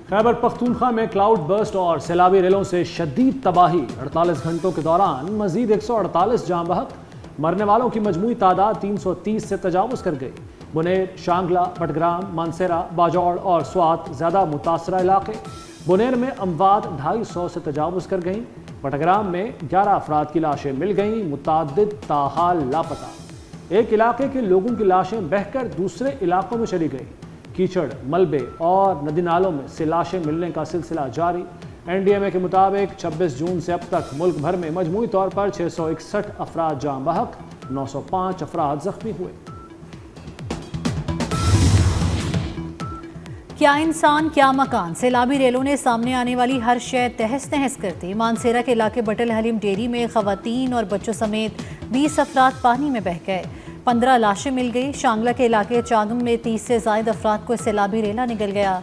خیبر پختونخوا میں cloud burst اور سیلابی ریلوں سے شدید تباہی، 48 گھنٹوں کے دوران مزید 148 جاں بحق، مرنے والوں کی مجموعی تعداد 330 سے تجاوز کر گئی۔ بنیر، شانگلہ، بٹگرام، مانسیرہ، باجوڑ اور سوات زیادہ متاثرہ علاقے۔ بنیر میں اموات 250 سے تجاوز کر گئیں۔ بٹگرام میں 11 افراد کی لاشیں مل گئیں، متعدد تاحال لاپتہ۔ ایک علاقے کے لوگوں کی لاشیں بہہ کر دوسرے علاقوں میں چلی گئیں۔ کیچڑ، ملبے اور ندی نالوں میں سے لاشیں ملنے کا سلسلہ جاری۔ این ڈی ایم اے کے مطابق 26 جون سے اب تک ملک بھر میں مجموعی طور پر 661 افراد جاں بحق، 905 افراد زخمی ہوئے۔ کیا انسان کیا مکان، سیلابی ریلوں نے سامنے آنے والی ہر شے تہس نہس کر دی۔ مانسیرہ کے علاقے بٹل حلیم ڈیری میں خواتین اور بچوں سمیت 20 افراد پانی میں بہہ گئے، 15 لاشیں مل گئی۔ شانگلہ کے علاقے چاگم میں 30 سے زائد افراد کو سیلابی ریلا نگل گیا،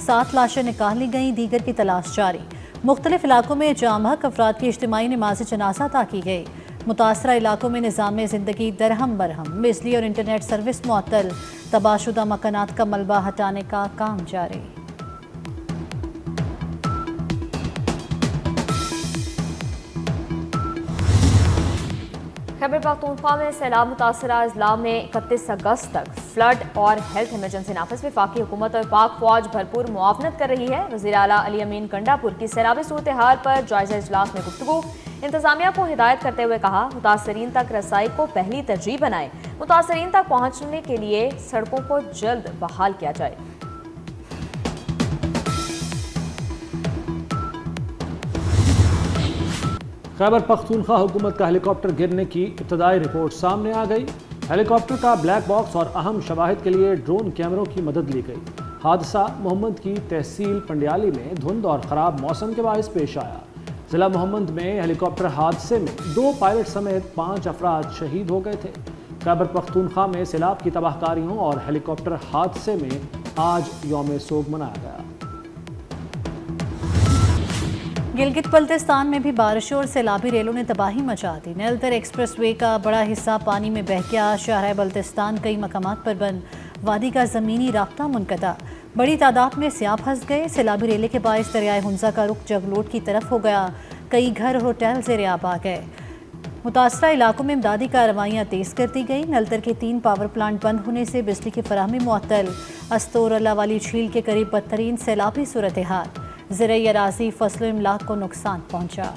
7 لاشیں نکال لی گئیں، دیگر کی تلاش جاری۔ مختلف علاقوں میں جاں بحق افراد کی اجتماعی نماز جنازہ ادا کی گئی۔ متاثرہ علاقوں میں نظام زندگی درہم برہم، بجلی اور انٹرنیٹ سروس معطل، تباہ شدہ مکانات کا ملبہ ہٹانے کا کام جاری۔ خیبر پختونخوا میں سیلاب متاثرہ اضلاع میں 31 اگست تک فلڈ اور ہیلتھ ایمرجنسی نافذ۔ وفاقی حکومت اور پاک فوج بھرپور معاونت کر رہی ہے۔ وزیر اعلیٰ علی امین گنڈا پور کی سیلابی صورتحال پر جائزہ اجلاس میں گفتگو۔ انتظامیہ کو ہدایت کرتے ہوئے کہا، متاثرین تک رسائی کو پہلی ترجیح بنائیں، متاثرین تک پہنچنے کے لیے سڑکوں کو جلد بحال کیا جائے۔ خیبر پختونخوا حکومت کا ہیلی کاپٹر گرنے کی ابتدائی رپورٹ سامنے آ گئی۔ ہیلی کاپٹر کا بلیک باکس اور اہم شواہد کے لیے ڈرون کیمروں کی مدد لی گئی۔ حادثہ محمد کی تحصیل پنڈیالی میں دھند اور خراب موسم کے باعث پیش آیا۔ ضلع محمد میں ہیلی کاپٹر حادثے میں 2 پائلٹ سمیت 5 افراد شہید ہو گئے تھے۔ خیبر پختونخوا میں سیلاب کی تباہ کاریوں اور ہیلی کاپٹر حادثے میں آج یوم سوگ منایا گیا۔ گلگت بلتستان میں بھی بارشوں اور سیلابی ریلوں نے تباہی مچا دی۔ نیلدر ایکسپریس وے کا بڑا حصہ پانی میں بہہ گیا، شاہراہ بلتستان کئی مقامات پر بند، وادی کا زمینی رابطہ منقطع، بڑی تعداد میں سیاح پھنس گئے۔ سیلابی ریلے کے باعث دریائے ہنزا کا رخ جگلوٹ کی طرف ہو گیا، کئی گھر اور ہوٹل زیر آب آ گئے۔ متاثرہ علاقوں میں امدادی کارروائیاں تیز کر دی گئی۔ نلتر کے 3 پاور پلانٹ بند ہونے سے بجلی کی فراہمی معطل۔ استور اللہ والی جھیل کے قریب بدترین سیلابی صورتحال، زرعی اراضی، فصل و املاک کو نقصان پہنچا۔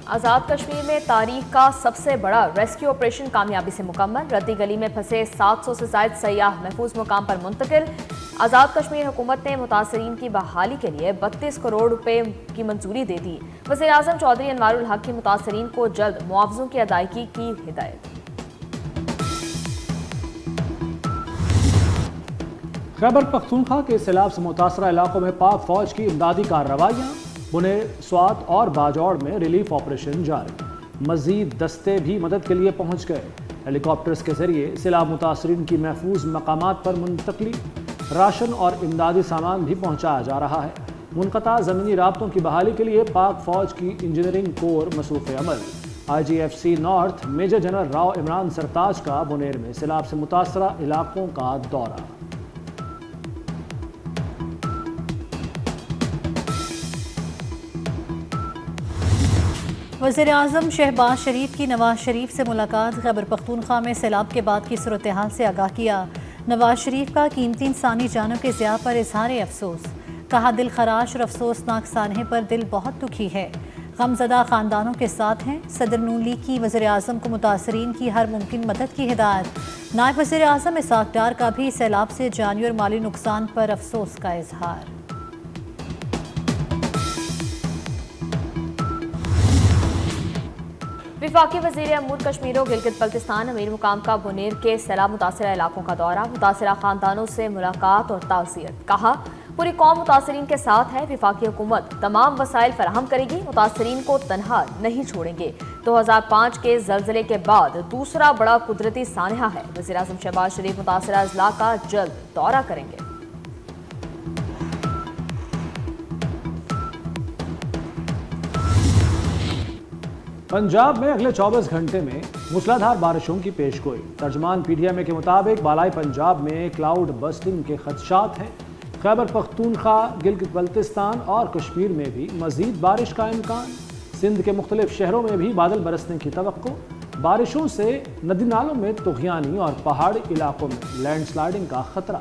آزاد کشمیر میں تاریخ کا سب سے بڑا ریسکیو آپریشن کامیابی سے مکمل۔ ردی گلی میں پھنسے 700 سے زائد سیاح محفوظ مقام پر منتقل۔ آزاد کشمیر حکومت نے متاثرین کی بحالی کے لیے 32 کروڑ روپے کی منظوری دے دی۔ وزیر اعظم چودھری انوار الحق کی متاثرین کو جلد معاوضوں کی ادائیگی کی ہدایت۔ خیبر پختونخوا کے سیلاب سے متاثرہ علاقوں میں پاک فوج کی امدادی کارروائیاں، بنیر، سوات اور باجوڑ میں ریلیف آپریشن جاری۔ مزید دستے بھی مدد کے لیے پہنچ گئے۔ ہیلی کاپٹرز کے ذریعے سیلاب متاثرین کی محفوظ مقامات پر منتقلی، راشن اور امدادی سامان بھی پہنچایا جا رہا ہے۔ منقطع زمینی رابطوں کی بحالی کے لیے پاک فوج کی انجینئرنگ کور مصروف عمل۔ I G F C north major general Rao Imran Sartaj کا بنیر میں سیلاب سے متاثرہ علاقوں کا دورہ۔ وزیر اعظم شہباز شریف کی نواز شریف سے ملاقات، خیبر پختونخوا میں سیلاب کے بعد کی صورتحال سے آگاہ کیا۔ نواز شریف کا قیمتی انسانی جانوں کے ضیاع پر اظہار افسوس، کہا دل خراش اور افسوسناک سانحے پر دل بہت دکھی ہے، غم زدہ خاندانوں کے ساتھ ہیں۔ صدر نون لیگ کی وزیر اعظم کو متاثرین کی ہر ممکن مدد کی ہدایت۔ نائب وزیر اعظم اسحاق ڈار کا بھی سیلاب سے جانی اور مالی نقصان پر افسوس کا اظہار۔ وفاقی وزیر امور کشمیر و گلگت بلتستان امیر مقام کا بنیر کے سیلاب متاثرہ علاقوں کا دورہ، متاثرہ خاندانوں سے ملاقات اور تعزیت، کہا پوری قوم متاثرین کے ساتھ ہے، وفاقی حکومت تمام وسائل فراہم کرے گی، متاثرین کو تنہا نہیں چھوڑیں گے۔ 2005 کے زلزلے کے بعد دوسرا بڑا قدرتی سانحہ ہے، وزیر اعظم شہباز شریف متاثرہ اضلاع کا جلد دورہ کریں گے۔ पंजाब में अगले 24 घंटे में मूसलाधार बारिशों की पेशगोई। तर्जमान PTI के मुताबिक बालाई पंजाब में क्लाउड बस्टिंग के खदशात हैं। खैबर पख्तूनख्वा, गिलगित बल्तिस्तान और कश्मीर में भी मजीद बारिश का इम्कान। सिंध के मुख्तलिफ शहरों में भी बादल बरसने की तवक्को। बारिशों से नदी नालों में तुग़यानी और पहाड़ी इलाकों में लैंडस्लाइडिंग का खतरा।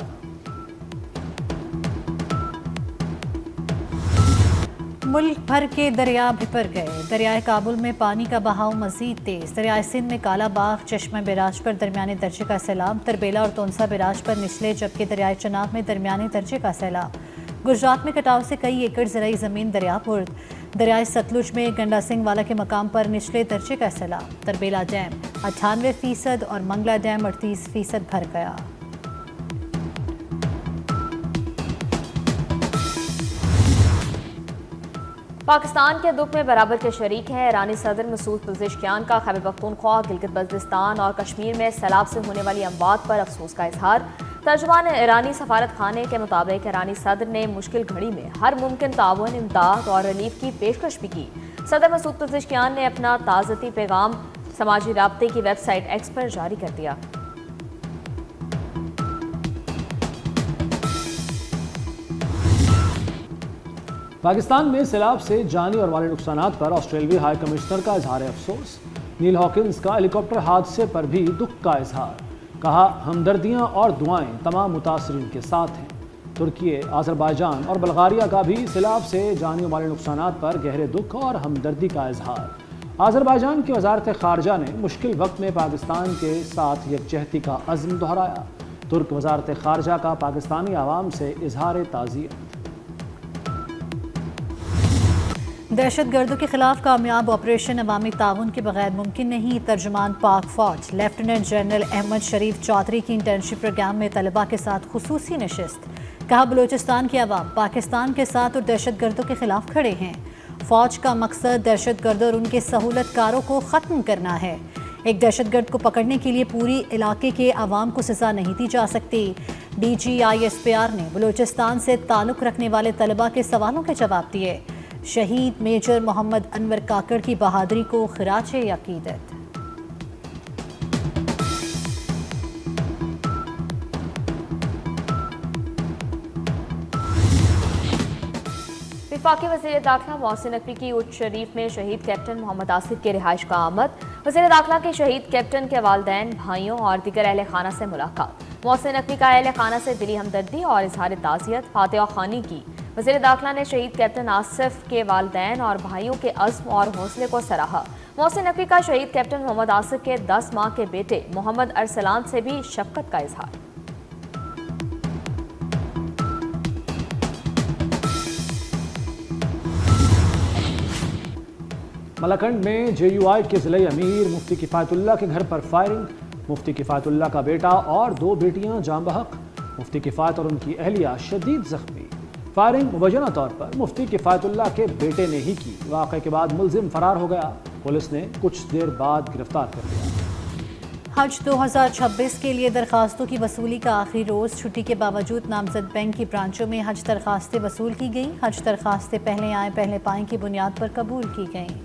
मुल्क भर के दरिया बिपर गए। दरियाए काबुल में पानी का बहाव मजीद तेज। दरियाए सिंध में काला बाग, चश्मा बिराज पर दरमियाने दर्जे का सैलाब। तरबेला और तोनसा बिराज पर निचले, जबकि दरियाए चनाब में दरमियाने दर्जे का सैलाब। गुजरात में कटाव से कई एकड़ ज़राई ज़मीन दरियापुर्द। दरियाए सतलुज में गंडा सिंह वाला के मकाम पर निचले दर्जे का सैलाब। तरबेला डैम 98% और मंगला डैम 38% भर गया। पाकिस्तान के दुख में बराबर के शरीक हैं ईरानी सदर मसूद पज़ेश्कियान का खैबर पख्तूनख्वा, गिलगित बल्तिस्तान और कश्मीर में सैलाब से होने वाली अमवात पर अफसोस का इजहार। तर्जुमान ईरानी सफारत खाने के मुताबिक ईरानी सदर ने मुश्किल घड़ी में हर मुमकिन ताउन, इमदाद और रिलीफ की पेशकश भी की। सदर मसूद पज़ेश्कियान ने अपना ताज़ती पैगाम समाजी राब्ते की वेबसाइट एक्स पर जारी कर दिया। पाकिस्तान में सैलाब से जानी और माली नुकसानात पर ऑस्ट्रेलियाई हाई कमिश्नर का इजहार अफसोस। नील हॉकिंस का हेलीकॉप्टर हादसे पर भी दुख का इजहार। कहा, हमदर्दियां और दुआएं तमाम मुतासरीन के साथ हैं। तुर्की, आज़रबाईजान और बल्गारिया का भी सैलाब से जानी और माली नुकसानात पर गहरे दुख और हमदर्दी का इजहार। आज़रबाईजान की वज़ारत ख़ारजा ने मुश्किल वक्त में पाकिस्तान के साथ यकजहती का अज़्म दोहराया। तुर्क वज़ारत ख़ारजा का पाकिस्तानी आवाम से इजहार ताज़ियत। दहशतगर्दों के खिलाफ कामयाब ऑपरेशन अवामी ताउन के बगैर मुमकिन नहीं। तर्जुमान पाक फौज लेफ्टिनेंट जनरल अहमद शरीफ चौधरी की इंटर्नशिप प्रोग्राम में तलबा के साथ खुसूसी नशिस्त। कहा, बलूचिस्तान के अवाम पाकिस्तान के साथ और दहशतगर्दों के खिलाफ खड़े हैं। फौज का मकसद दहशतगर्दों और उनके सहूलतकारों को ख़त्म करना है। एक दहशतगर्द को पकड़ने के लिए पूरी इलाके के अवाम को सज़ा नहीं दी जा सकती। DGISPR ने बलूचिस्तान से ताल्लुक़ रखने वाले तलबा के सवालों के जवाब दिए। शहीद मेजर मोहम्मद अनवर काकड़ की बहादुरी को खिराजे अकीदत। वफाकी वज़ीर दाखिला मोहसिन नकवी की उच्च शरीफ में शहीद कैप्टन मोहम्मद आसिफ के रिहाइश का आमद। वज़ीर दाखिला के शहीद कैप्टन के वालिदैन, भाइयों और दीगर अहले खाना से मुलाकात। मोहसिन नकवी का अहले खाना से दिली हमदर्दी और इजहार ताज़ियत फातिहा खानी की। वज़ीर दाखिला ने शहीद कैप्टन आसिफ के वालिदैन और भाइयों के अज़्म और हौसले को सराहा। मोहसिन नकवी का शहीद कैप्टन मोहम्मद आसिफ के 10 माह के बेटे मोहम्मद अरसलान से भी शफ़क़त का इजहार। मलाकंड में JUI के ज़िले अमीर मुफ्ती किफ़ायतुल्लाह के घर पर फायरिंग। मुफ्ती किफ़ायतुल्लाह का बेटा और 2 बेटियां जाँ बहक। मुफ्ती किफ़ायत और उनकी अहलिया शदीद ज़ख्मी। फायरिंग मुबैना तौर पर मुफ्ती किफ़ायतुल्लाह के बेटे ने ही की। वाक़े के बाद मुलजिम फरार हो गया। पुलिस ने कुछ देर बाद गिरफ्तार कर लिया। हज 2026 के लिए दरखास्तों की वसूली का आखिरी रोज़। छुट्टी के बावजूद नामजद बैंक की ब्रांचों में हज दरखास्तें वसूल की गईं। हज दरखास्तें पहले आए पहले पाएं की बुनियाद पर कबूल की गईं।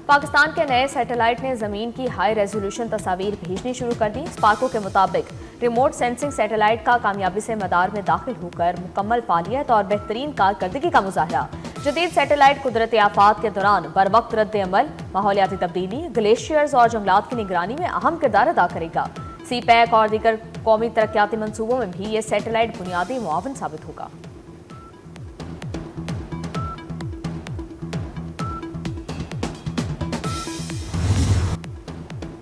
पाकिस्तान के नए सैटेलाइट ने ज़मीन की हाई रेजोल्यूशन तस्वीर भेजनी शुरू कर दी। स्पार्को के मुताबिक रिमोट सेंसिंग सैटेलाइट का कामयाबी से मदार में दाखिल होकर मुकम्मल फालियत और बेहतरीन कारकर्दगी का मुजाहरा। जदीद सैटेलाइट कुदरती आफात के दौरान बर वक्त रद्द अमल, माहौलियाती तब्दीली, ग्लेशियर्स और जंगलात की निगरानी में अहम किरदार अदा करेगा। CPEC और दीगर कौमी तरक्याती मनसूबों में भी ये सैटेलाइट बुनियादी मुआवन साबित होगा।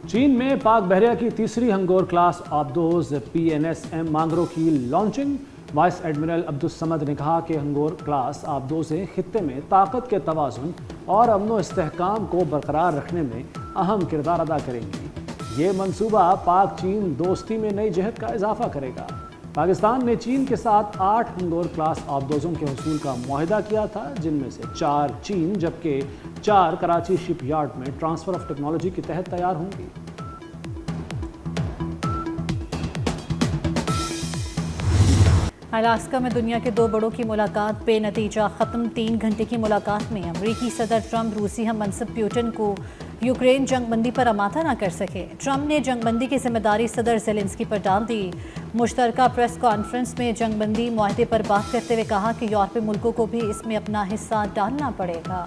चीन में पाक बहरिया की तीसरी हंगोर क्लास आबदोज PNSM मांगरो की लॉन्चिंग। वाइस एडमिरल अब्दुस्समद ने कहा कि हंगोर क्लास आबदोज़ें खित्ते में ताकत के तवाज़ुन और अमन व इस्तेहकाम को बरकरार रखने में अहम किरदार अदा करेंगी। ये मंसूबा पाक चीन दोस्ती में नई जहत का इजाफा करेगा। पाकिस्तान ने चीन के साथ 8 हंगोर क्लास आबदोज़ों के हुसूल का मुआहिदा किया था, जिनमें से 4 चीन जबकि 4 कराची शिप यार्ड में ट्रांसफ़र ऑफ टेक्नोलॉजी के तहत तैयार होंगी। अलास्का में दुनिया के दो बड़ों की मुलाकात बेनतीजा ख़त्म। 3 घंटे की मुलाकात में अमरीकी सदर ट्रंप रूसी हम मनसब पुतिन को यूक्रेन जंगबंदी पर आमादा न कर सके। ट्रंप ने जंगबंदी की जिम्मेदारी सदर ज़ेलेंस्की पर डाल दी। मुश्तरका प्रेस कॉन्फ्रेंस में जंगबंदी मुआहदे पर बात करते हुए कहा कि यूरोपीय मुल्कों को भी इसमें अपना हिस्सा डालना पड़ेगा।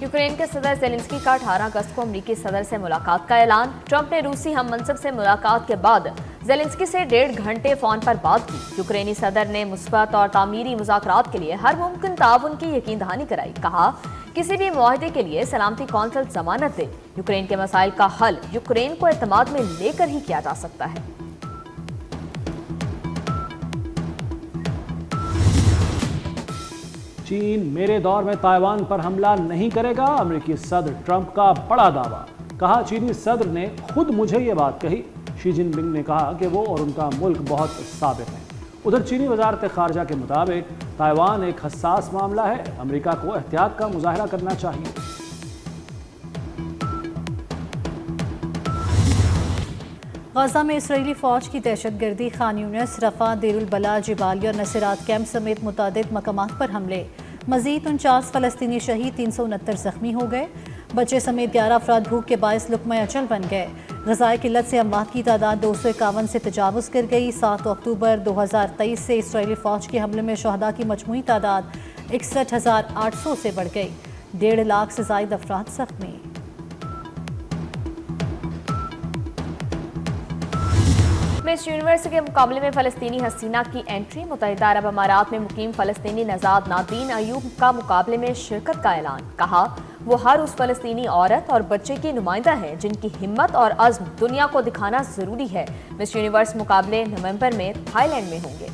यूक्रेन के सदर ज़ेलेंस्की का 18 अगस्त को अमरीकी सदर से मुलाकात का ऐलान। ट्रंप ने रूसी हम मनसब से मुलाकात के बाद ज़ेलेंस्की से 1.5 घंटे फोन पर बात की। यूक्रेनी सदर ने मुस्बत और तामीरी मुज़ाकरात के लिए हर मुमकिन ताउन की यकीन दहानी कराई। कहा किसी भी मुआहदे के लिए सलामती कौंसिल जमानत दे। यूक्रेन के मसाइल का हल यूक्रेन को एतमाद में लेकर ही किया जा सकता है। चीन मेरे दौर में ताइवान पर हमला नहीं करेगा, अमेरिकी सदर ट्रंप का बड़ा दावा। कहा चीनी सदर ने खुद मुझे ये बात कही। शी जिनपिंग ने कहा कि वो और उनका मुल्क बहुत साबित है। उधर चीनी वजारत खारजा के मुताबिक ताइवान एक हसास मामला है, अमेरिका को एहतियात का मुजाहरा करना चाहिए। गाजा में इसराइली फौज की दहशतगर्दी, खान यूनिस, रफा, देरुल बला, जिबालिया और नसीरात कैंप समेत मुतादिद मकामात पर हमले। मजीद 49 फ़लस्तीनी शहीद, 369 जख्मी हो गए। बच्चे समेत 11 अफराद भूख के बायस लुक़मा अचल बन गए। ग़ज़ाए किल्लत से अमवात की तादाद 251 से तजावुज़ कर गई। 7 अक्टूबर 2023 से इसराइली फ़ौज के हमले में शहदा की मजमूई तादाद 61,800 से बढ़ गई। 1.5 लाख से ज़ायद अफराद जख्मी। मिस यूनिवर्स के मुकाबले में फ़लस्तीनी हसीना की एंट्री। मुत्तहिदा अरब अमारात में मुकीम फ़लस्तीनी नज़ाद नादीन अयूब का मुकाबले में शिरकत का ऐलान। कहा वो हर उस फ़लस्तीनी औरत और बच्चे की नुमाइंदा है जिनकी हिम्मत और अज़्म दुनिया को दिखाना ज़रूरी है। मिस यूनिवर्स मुकाबले नवंबर में थाईलैंड में होंगे।